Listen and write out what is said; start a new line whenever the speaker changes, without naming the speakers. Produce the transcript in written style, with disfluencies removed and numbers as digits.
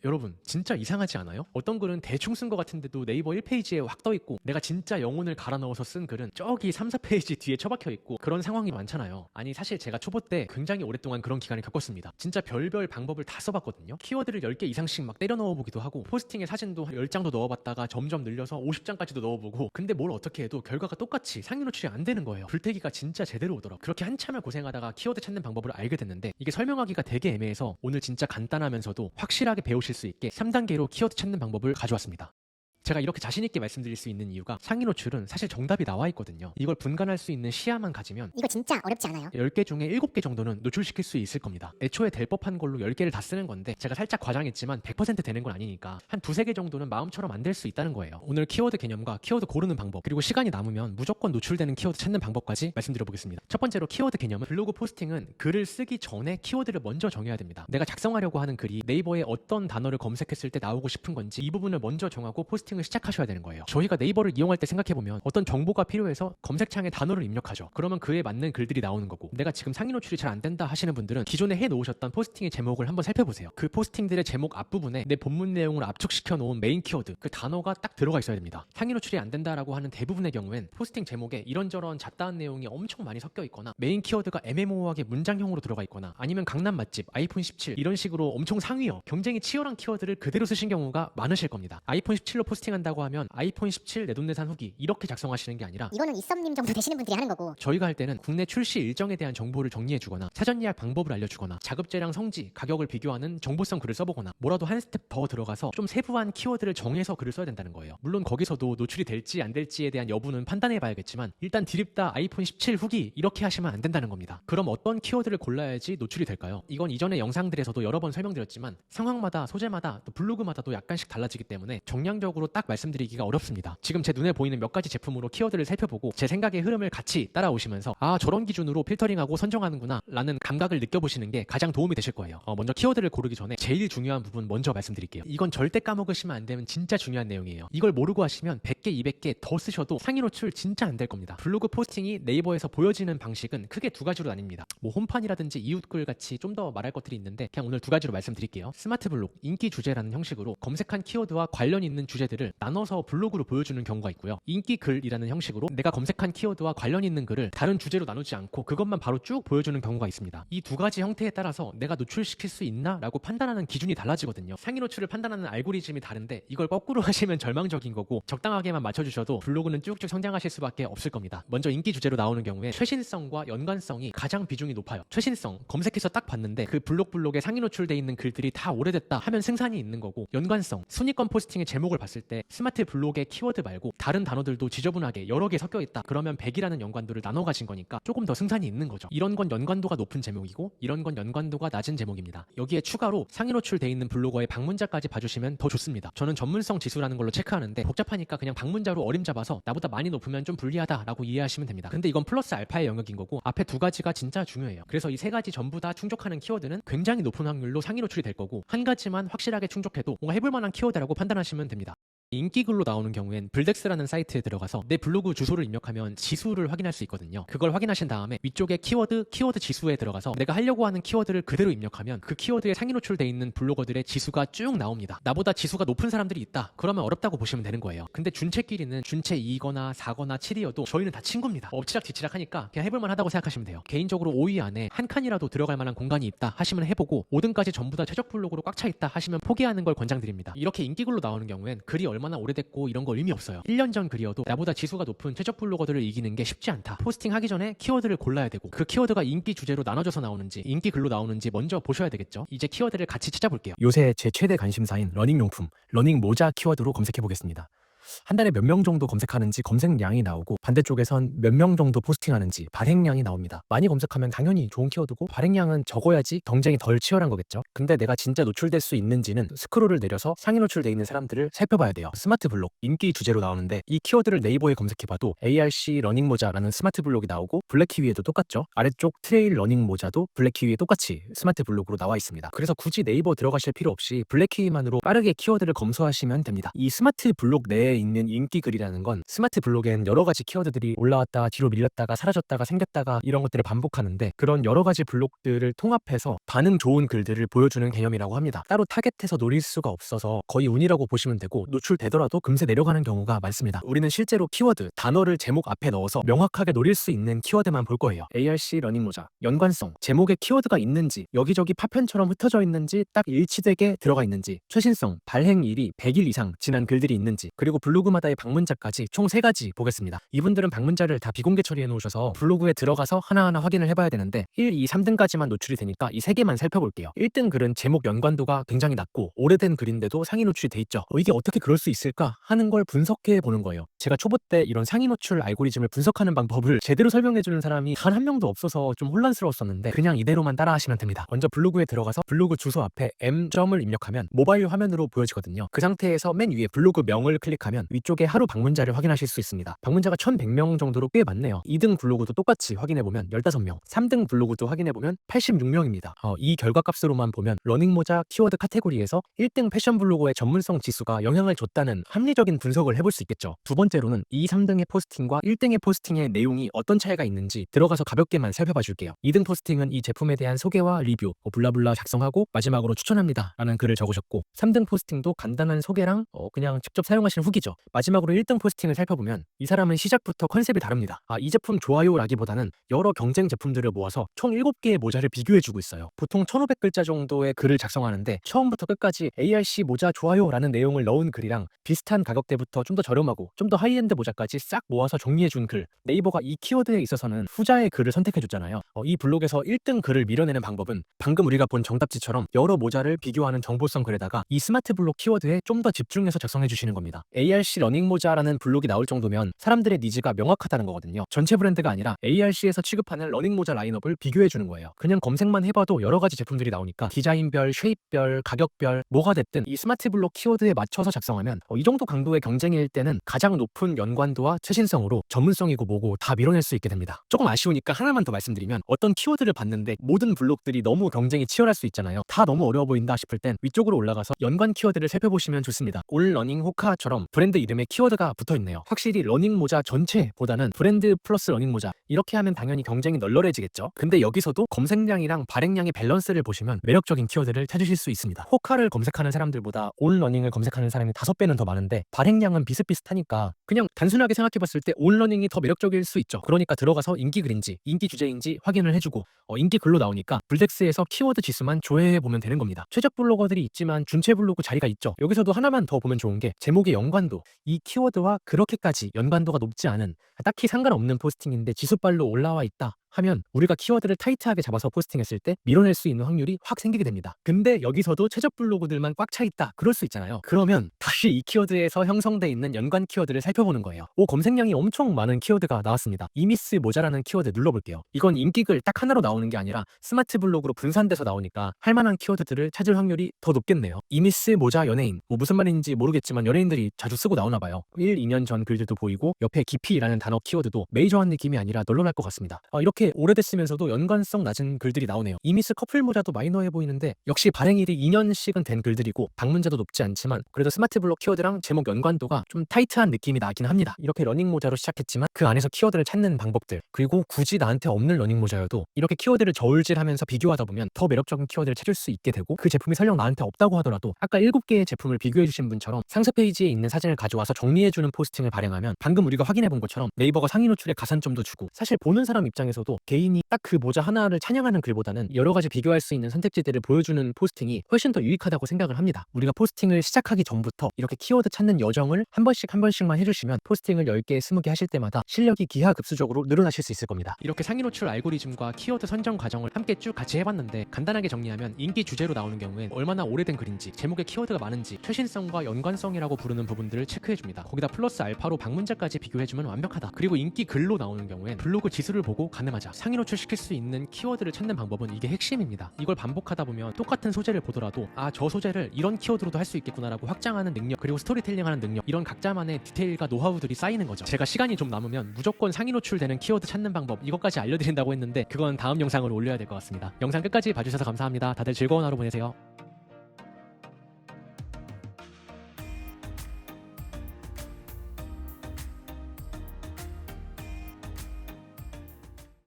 여러분 진짜 이상하지 않아요? 어떤 글은 대충 쓴 것 같은데도 네이버 1페이지에 확 떠있고 내가 진짜 영혼을 갈아 넣어서 쓴 글은 저기 3, 4페이지 뒤에 처박혀 있고 그런 상황이 많잖아요. 아니 사실 제가 초보 때 굉장히 오랫동안 그런 기간을 겪었습니다. 진짜 별별 방법을 다 써봤거든요. 키워드를 10개 이상씩 막 때려 넣어보기도 하고 포스팅에 사진도 한 10장도 넣어봤다가 점점 늘려서 50장까지도 넣어보고 근데 뭘 어떻게 해도 결과가 똑같이 상위 노출이 안 되는 거예요. 불태기가 진짜 제대로 오더라고요. 그렇게 한참을 고생하다가 키워드 찾는 방법을 알게 됐는데 이게 설명하기가 되게 애매해서 오늘 진짜 간단하면서도 확실하게 배우실 수 있게 3단계로 키워드 찾는 방법을 가져왔습니다. 제가 이렇게 자신있게 말씀드릴 수 있는 이유가 상위 노출은 사실 정답이 나와 있거든요. 이걸 분간할 수 있는 시야만 가지면
이거 진짜 어렵지 않아요?
10개 중에 7개 정도는 노출시킬 수 있을 겁니다. 애초에 될 법한 걸로 10개를 다 쓰는 건데 제가 살짝 과장했지만 100% 되는 건 아니니까 한 두세 개 정도는 마음처럼 만들 수 있다는 거예요. 오늘 키워드 개념과 키워드 고르는 방법 그리고 시간이 남으면 무조건 노출되는 키워드 찾는 방법까지 말씀드려보겠습니다. 첫 번째로 키워드 개념은 블로그 포스팅은 글을 쓰기 전에 키워드를 먼저 정해야 됩니다. 내가 작성하려고 하는 글이 네이버에 어떤 단어를 검색했을 때 나오고 싶은 건지 이 부분을 먼저 정하고 포스팅을 시작하셔야 되는 거예요. 저희가 네이버를 이용할 때 생각해보면 어떤 정보가 필요해서 검색창에 단어를 입력하죠. 그러면 그에 맞는 글들이 나오는 거고 내가 지금 상위 노출이 잘 안 된다 하시는 분들은 기존에 해놓으셨던 포스팅의 제목을 한번 살펴보세요. 그 포스팅들의 제목 앞부분에 내 본문 내용을 압축시켜 놓은 메인 키워드 그 단어가 딱 들어가 있어야 됩니다. 상위 노출이 안 된다라고 하는 대부분의 경우엔 포스팅 제목에 이런저런 잡다한 내용이 엄청 많이 섞여 있거나 메인 키워드가 애매모호하게 문장형으로 들어가 있거나 아니면 강남 맛집, 아이폰 17 이런 식으로 엄청 상위어 경쟁이 치열한 키워드를 그대로 쓰신 경우가 많으실 겁니다. 아이폰 17로 포스팅한다고 하면 아이폰 17 내돈내산 후기 이렇게 작성하시는 게 아니라
이거는 이썸님 정도 되시는 분들이 하는 거고
저희가 할 때는 국내 출시 일정에 대한 정보를 정리해주거나 사전 예약 방법을 알려주거나 자급제랑 성지, 가격을 비교하는 정보성 글을 써보거나 뭐라도 한 스텝 더 들어가서 좀 세부한 키워드를 정해서 글을 써야 된다는 거예요. 물론 거기서도 노출이 될지 안 될지에 대한 여부는 판단해봐야겠지만 일단 드립다 아이폰 17 후기 이렇게 하시면 안 된다는 겁니다. 그럼 어떤 키워드를 골라야지 노출이 될까요? 이건 이전의 영상들에서도 여러 번 설명드렸지만 상황마다 소재마다 또 블로그마다도 약간씩 달라지기 때문에 정량적으로 딱 말씀드리기가 어렵습니다. 지금 제 눈에 보이는 몇 가지 제품으로 키워드를 살펴보고 제 생각의 흐름을 같이 따라오시면서 아 저런 기준으로 필터링하고 선정하는구나 라는 감각을 느껴보시는 게 가장 도움이 되실 거예요. 먼저 키워드를 고르기 전에 제일 중요한 부분 먼저 말씀드릴게요. 이건 절대 까먹으시면 안 되는 진짜 중요한 내용이에요. 이걸 모르고 하시면 100개, 200개 더 쓰셔도 상위 노출 진짜 안 될 겁니다. 블로그 포스팅이 네이버에서 보여지는 방식은 크게 두 가지로 나뉩니다. 뭐 홈판이라든지 이웃글 같이 좀 더 말할 것들이 있는데 그냥 오늘 두 가지로 말씀드릴게요. 스마트 블록, 인기 주제라는 형식으로 검색한 키워드와 관련 있는 주제들을 나눠서 블로그로 보여주는 경우가 있고요. 인기 글이라는 형식으로 내가 검색한 키워드와 관련 있는 글을 다른 주제로 나누지 않고 그것만 바로 쭉 보여주는 경우가 있습니다. 이 두 가지 형태에 따라서 내가 노출시킬 수 있나? 라고 판단하는 기준이 달라지거든요. 상위 노출을 판단하는 알고리즘이 다른데 이걸 거꾸로 하시면 절망적인 거고 적당하게만 맞춰주셔도 블로그는 쭉쭉 성장하실 수밖에 없을 겁니다. 먼저 인기 주제로 나오는 경우에 최신성과 연관성이 가장 비중이 높아요. 최신성, 검색해서 딱 봤는데 그 블록에 상위 노출돼 있는 글들이 다 오래됐다 하면 승산이 있는 거고 연관성, 순위권 포스팅의 제목을 봤을 때 스마트 블록의 키워드 말고 다른 단어들도 지저분하게 여러 개 섞여 있다. 그러면 100이라는 연관도를 나눠 가진 거니까 조금 더 승산이 있는 거죠. 이런 건 연관도가 높은 제목이고 이런 건 연관도가 낮은 제목입니다. 여기에 추가로 상위 노출돼 있는 블로거의 방문자까지 봐주시면 더 좋습니다. 저는 전문성 지수라는 걸로 체크하는데 복잡하니까 그냥 방문자로 어림잡아서 나보다 많이 높으면 좀 불리하다라고 이해하시면 됩니다. 근데 이건 플러스 알파의 영역인 거고 앞에 두 가지가 진짜 중요해요. 그래서 이 세 가지 전부 다 충족하는 키워드는 굉장히 높은 확률로 상위 노출이 될 거고 한 가지만 확실하게 충족해도 뭔가 해볼 만한 키워드라고 판단하시면 됩니다. 인기글로 나오는 경우엔 블덱스라는 사이트에 들어가서 내 블로그 주소를 입력하면 지수를 확인할 수 있거든요. 그걸 확인하신 다음에 위쪽에 키워드 지수에 들어가서 내가 하려고 하는 키워드를 그대로 입력하면 그 키워드에 상위 노출돼 있는 블로거들의 지수가 쭉 나옵니다. 나보다 지수가 높은 사람들이 있다. 그러면 어렵다고 보시면 되는 거예요. 근데 준체끼리는 준체 2거나 4거나 7이어도 저희는 다 친구입니다. 엎치락 뒤치락 하니까 그냥 해볼만 하다고 생각하시면 돼요. 개인적으로 5위 안에 한 칸이라도 들어갈 만한 공간이 있다 하시면 해보고 5등까지 전부 다 최적 블로그로 꽉 차 있다 하시면 포기하는 걸 권장드립니다. 이렇게 인기글로 나오는 경우엔 글이 얼마나 오래됐고 이런 거 의미 없어요. 1년 전 글이어도 나보다 지수가 높은 최적 블로거들을 이기는 게 쉽지 않다. 포스팅 하기 전에 키워드를 골라야 되고 그 키워드가 인기 주제로 나눠져서 나오는지 인기 글로 나오는지 먼저 보셔야 되겠죠. 이제 키워드를 같이 찾아볼게요.
요새 제 최대 관심사인 러닝용품, 러닝 모자 키워드로 검색해 보겠습니다. 한 달에 몇 명 정도 검색하는지 검색량이 나오고 반대쪽에선 몇 명 정도 포스팅하는지 발행량이 나옵니다. 많이 검색하면 당연히 좋은 키워드고 발행량은 적어야지 경쟁이 덜 치열한 거겠죠. 근데 내가 진짜 노출될 수 있는지는 스크롤을 내려서 상위 노출돼 있는 사람들을 살펴봐야 돼요. 스마트 블록, 인기 주제로 나오는데 이 키워드를 네이버에 검색해봐도 ARC 러닝 모자라는 스마트 블록이 나오고 블랙키위에도 똑같죠. 아래쪽 트레일 러닝 모자도 블랙키위에 똑같이 스마트 블록으로 나와 있습니다. 그래서 굳이 네이버 들어가실 필요 없이 블랙키위만으로 빠르게 키워드를 검수하시면 됩니다. 이 스마트 블록 내에 블로그에 있는 인기 글이라는 건 스마트 블로그엔 여러 가지 키워드들이 올라왔다 뒤로 밀렸다가 사라졌다가 생겼다가 이런 것들을 반복하는데 그런 여러 가지 블록들을 통합해서 반응 좋은 글들을 보여주는 개념이라고 합니다. 따로 타겟해서 노릴 수가 없어서 거의 운이라고 보시면 되고 노출되더라도 금세 내려가는 경우가 많습니다. 우리는 실제로 키워드, 단어를 제목 앞에 넣어서 명확하게 노릴 수 있는 키워드만 볼 거예요. ARC 러닝 모자, 연관성, 제목에 키워드가 있는지 여기저기 파편처럼 흩어져 있는지 딱 일치되게 들어가 있는지, 최신성, 발행일이 100일 이상 지난 글들이 있는지, 그리고 블로그마다의 방문자까지 총 3가지 보겠습니다. 이분들은 방문자를 다 비공개 처리해 놓으셔서 블로그에 들어가서 하나하나 확인을 해봐야 되는데 1, 2, 3등까지만 노출이 되니까 이 3개만 살펴볼게요. 1등 글은 제목 연관도가 굉장히 낮고 오래된 글인데도 상위 노출이 돼 있죠. 이게 어떻게 그럴 수 있을까 하는 걸 분석해 보는 거예요. 제가 초보 때 이런 상위 노출 알고리즘을 분석하는 방법을 제대로 설명해 주는 사람이 단 한 명도 없어서 좀 혼란스러웠었는데 그냥 이대로만 따라 하시면 됩니다. 먼저 블로그에 들어가서 블로그 주소 앞에 M.을 입력하면 모바일 화면으로 보여지거든요. 그 상태에서 맨 위에 블로그 명을 클릭하면 위쪽에 하루 방문자를 확인하실 수 있습니다. 방문자가 1100명 정도로 꽤 많네요. 2등 블로그도 똑같이 확인해보면 15명, 3등 블로그도 확인해보면 86명입니다. 이 결과값으로만 보면 러닝모자 키워드 카테고리에서 1등 패션 블로거의 전문성 지수가 영향을 줬다는 합리적인 분석을 해볼 수 있겠죠. 두 번째로는 2, 3등의 포스팅과 1등의 포스팅의 내용이 어떤 차이가 있는지 들어가서 가볍게만 살펴봐 줄게요. 2등 포스팅은 이 제품에 대한 소개와 리뷰, 블라블라 작성하고 마지막으로 추천합니다 라는 글을 적으셨고 3등 포스팅도 간단한 소개랑 그냥 직접 사용하시는 후기죠. 마지막으로 1등 포스팅을 살펴보면 이 사람은 시작부터 컨셉이 다릅니다. 이 제품 좋아요 라기보다는 여러 경쟁 제품들을 모아서 총 7개의 모자를 비교해주고 있어요. 보통 1500글자 정도의 글을 작성하는데 처음부터 끝까지 ARC 모자 좋아요 라는 내용을 넣은 글이랑 비슷한 가격대부터 좀 더 저렴하고 좀 더 하이엔드 모자까지 싹 모아서 정리해준 글, 네이버가 이 키워드에 있어서는 후자의 글을 선택해줬잖아요. 이 블록에서 1등 글을 밀어내는 방법은 방금 우리가 본 정답지처럼 여러 모자를 비교하는 정보성 글에다가 이 스마트 블록 키워드에 좀 더 집중해서 작성해 주시는 겁니다. ARC 러닝 모자라는 블록이 나올 정도면 사람들의 니즈가 명확하다는 거거든요. 전체 브랜드가 아니라 ARC에서 취급하는 러닝 모자 라인업을 비교해 주는 거예요. 그냥 검색만 해봐도 여러 가지 제품들이 나오니까 디자인별, 쉐입별, 가격별 뭐가 됐든 이 스마트 블록 키워드에 맞춰서 작성하면 이 정도 강도의 경쟁일 때는 가장 높은 연관도와 최신성으로 전문성이고 뭐고 다 밀어낼 수 있게 됩니다. 조금 아쉬우니까 하나만 더 말씀드리면 어떤 키워드를 봤는데 모든 블록들이 너무 경쟁이 치열할 수 있잖아요. 다 너무 어려워 보인다 싶을 땐 위쪽으로 올라가서 연관 키워드를 살펴보시면 좋습니다. 올 러닝 호카처럼 브랜드 이름에 키워드가 붙어있네요. 확실히 러닝 모자 전체보다는 브랜드 플러스 러닝 모자 이렇게 하면 당연히 경쟁이 널널해지겠죠. 근데 여기서도 검색량이랑 발행량의 밸런스를 보시면 매력적인 키워드를 찾으실 수 있습니다. 호카를 검색하는 사람들보다 올 러닝을 검색하는 사람이 5배는 더 많은데 발행량은 비슷비슷하니까 그냥 단순하게 생각해봤을 때 올 러닝이 더 매력적일 수 있죠. 그러니까 들어가서 인기 글인지 인기 주제인지 확인을 해주고 인기 글로 나오니까 블덱스에서 키워드 지수만 조회해보면 되는 겁니다. 최적 블로거들이 있지만 준체 블로그 자리가 있죠. 여기서도 하나만 더 보면 좋은 게 제목의 연관도, 이 키워드와 그렇게까지 연관도가 높지 않은 딱히 상관없는 포스팅인데 지수발로 올라와 있다 하면 우리가 키워드를 타이트하게 잡아서 포스팅했을 때 밀어낼 수 있는 확률이 확 생기게 됩니다. 근데 여기서도 최적 블로그들만 꽉 차 있다 그럴 수 있잖아요. 그러면 다시 이 키워드에서 형성돼 있는 연관 키워드를 살펴보는 거예요. 검색량이 엄청 많은 키워드가 나왔습니다. 이미스 모자라는 키워드 눌러볼게요. 이건 인기글 딱 하나로 나오는 게 아니라 스마트 블로그로 분산돼서 나오니까 할만한 키워드들을 찾을 확률이 더 높겠네요. 이미스 모자 연예인, 무슨 말인지 모르겠지만 연예인들이 자주 쓰고 나오나 봐요. 1, 2년 전 글들도 보이고 옆에 깊이라는 단어 키워드도 메이저한 느낌이 아니라 널널할 것 같습니다. 이렇게 오래됐으면서도 연관성 낮은 글들이 나오네요. 이미스 커플 모자도 마이너해 보이는데 역시 발행일이 2년씩은 된 글들이고 방문자도 높지 않지만 그래도 스마트 블록 키워드랑 제목 연관도가 좀 타이트한 느낌이 나긴 합니다. 이렇게 러닝 모자로 시작했지만 그 안에서 키워드를 찾는 방법들, 그리고 굳이 나한테 없는 러닝 모자여도 이렇게 키워드를 저울질하면서 비교하다 보면 더 매력적인 키워드를 찾을 수 있게 되고 그 제품이 설령 나한테 없다고 하더라도 아까 7개의 제품을 비교해 주신 분처럼 상세 페이지에 있는 사진을 가져와서 정리해주는 포스팅을 발행하면 방금 우리가 확인해 본 것처럼 네이버가 상위 노출에 가산점도 주고 사실 보는 사람 입장에서도 개인이 딱 그 모자 하나를 찬양하는 글보다는 여러 가지 비교할 수 있는 선택지들을 보여주는 포스팅이 훨씬 더 유익하다고 생각을 합니다. 우리가 포스팅을 시작하기 전부터 이렇게 키워드 찾는 여정을 한 번씩만 해주시면 포스팅을 10개, 20개 하실 때마다 실력이 기하급수적으로 늘어나실 수 있을 겁니다.
이렇게 상위 노출 알고리즘과 키워드 선정 과정을 함께 쭉 같이 해봤는데 간단하게 정리하면 인기 주제로 나오는 경우엔 얼마나 오래된 글인지, 제목에 키워드가 많은지, 최신성과 연관성이라고 부르는 부분들을 체크해줍니다. 거기다 플러스 알파로 방문자까지 비교해주면 완벽하다. 그리고 인기 글로 나오는 경우엔 블로그 지수를 보고 가늠하자. 상위 노출 시킬 수 있는 키워드를 찾는 방법은 이게 핵심입니다. 이걸 반복하다 보면 똑같은 소재를 보더라도 저 소재를 이런 키워드로도 할 수 있겠구나라고 확장하는 능력, 그리고 스토리텔링하는 능력, 이런 각자만의 디테일과 노하우들이 쌓이는 거죠. 제가 시간이 좀 남으면 무조건 상위 노출되는 키워드 찾는 방법 이것까지 알려드린다고 했는데 그건 다음 영상으로 올려야 될 것 같습니다. 영상 끝까지 봐주셔서 감사합니다. 다들 즐거운 하루 보내세요.